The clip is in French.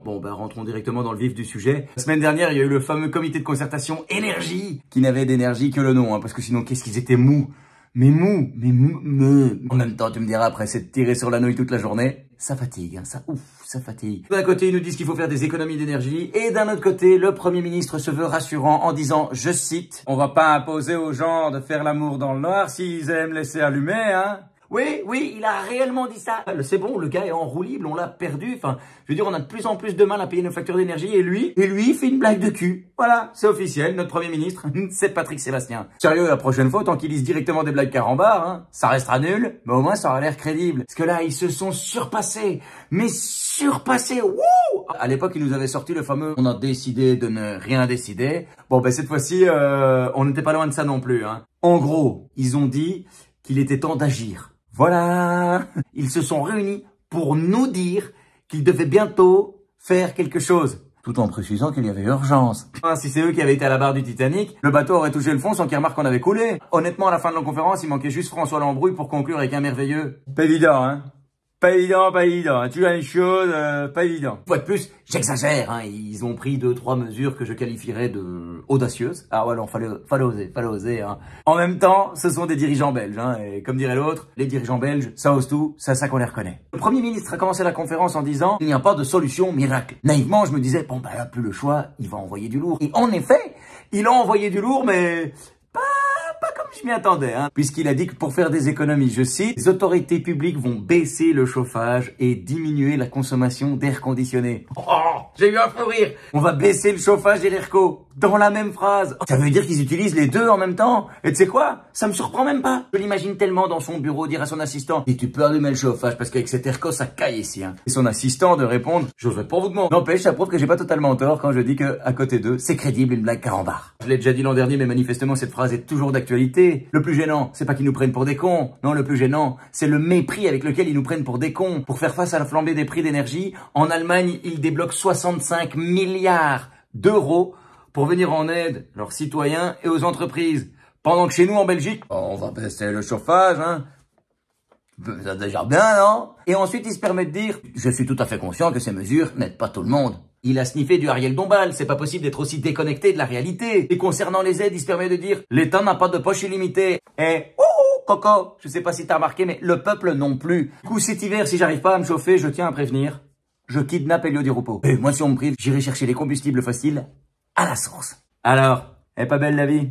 Bon, ben rentrons directement dans le vif du sujet. La semaine dernière, il y a eu le fameux comité de concertation énergie, qui n'avait d'énergie que le nom, hein, parce que sinon, qu'est-ce qu'ils étaient mous. Mais mou. En même temps, tu me diras, après s'être tiré sur la nouille toute la journée, ça fatigue, hein, ça fatigue. D'un côté, ils nous disent qu'il faut faire des économies d'énergie, et d'un autre côté, le Premier ministre se veut rassurant en disant, je cite, « On va pas imposer aux gens de faire l'amour dans le noir s'ils aiment laisser allumer, hein ?» Oui, il a réellement dit ça. C'est bon, le gars est en roue libre, on l'a perdu. Enfin, je veux dire, on a de plus en plus de mal à payer nos factures d'énergie et lui, il fait une blague de cul. Voilà, c'est officiel, notre Premier ministre, c'est Patrick Sébastien. Sérieux, la prochaine fois, tant qu'il lise directement des blagues carambars, hein, ça restera nul, mais au moins ça aura l'air crédible. Parce que là, ils se sont surpassés, mais surpassés, wouh! À l'époque, ils nous avaient sorti le fameux « on a décidé de ne rien décider ». Bon, ben cette fois-ci, on n'était pas loin de ça non plus, hein. En gros, ils ont dit qu'il était temps d'agir. Voilà, ils se sont réunis pour nous dire qu'ils devaient bientôt faire quelque chose. Tout en précisant qu'il y avait urgence. Si c'est eux qui avaient été à la barre du Titanic, le bateau aurait touché le fond sans qu'ils remarquent qu'on avait coulé. Honnêtement, à la fin de la conférence, il manquait juste François Lambrouille pour conclure avec un merveilleux. Pas évident, hein. Pas évident. Tu as une chose, pas évident. Une fois de plus, j'exagère, hein. Ils ont pris 2-3 mesures que je qualifierais de audacieuses. Ah ouais, non, fallait oser, hein. En même temps, ce sont des dirigeants belges, hein. Et comme dirait l'autre, les dirigeants belges, ça ose tout, c'est à ça qu'on les reconnaît. Le Premier ministre a commencé la conférence en disant, il n'y a pas de solution miracle. Naïvement, je me disais, bon, bah, là, plus le choix, il va envoyer du lourd. Et en effet, il a envoyé du lourd, mais pas comme je m'y attendais, hein. Puisqu'il a dit que pour faire des économies, je cite, les autorités publiques vont baisser le chauffage et diminuer la consommation d'air conditionné. Oh, j'ai eu un fou rire. On va baisser le chauffage et l'airco dans la même phrase. Ça veut dire qu'ils utilisent les deux en même temps. Et tu sais quoi? Ça me surprend même pas. Je l'imagine tellement dans son bureau dire à son assistant, et tu peux allumer le chauffage parce qu'avec cet airco, ça caille ici, hein. Et son assistant de répondre, j'oserais pas vous demander. N'empêche, ça prouve que j'ai pas totalement tort quand je dis que, à côté d'eux, c'est crédible une blague carambar. Je l'ai déjà dit l'an dernier, mais manifestement, cette phrase est toujours d'actualité. Le plus gênant, c'est pas qu'ils nous prennent pour des cons. Non, le plus gênant, c'est le mépris avec lequel ils nous prennent pour des cons. Pour faire face à la flambée des prix d'énergie, en Allemagne, ils débloquent 65 milliards d'euros pour venir en aide à leurs citoyens et aux entreprises. Pendant que chez nous, en Belgique, on va baisser le chauffage, hein. Ça déjà bien, non? Et ensuite, il se permet de dire, je suis tout à fait conscient que ces mesures n'aident pas tout le monde. Il a sniffé du Ariel Dombal, c'est pas possible d'être aussi déconnecté de la réalité. Et concernant les aides, il se permet de dire, l'État n'a pas de poche illimitée. Et, Coco, je sais pas si t'as remarqué, mais le peuple non plus. Du coup, cet hiver, si j'arrive pas à me chauffer, je tiens à prévenir, je kidnappe Elio Di Rupo. Et moi, si on me prive, j'irai chercher les combustibles fossiles à la source. Alors, est pas belle la vie?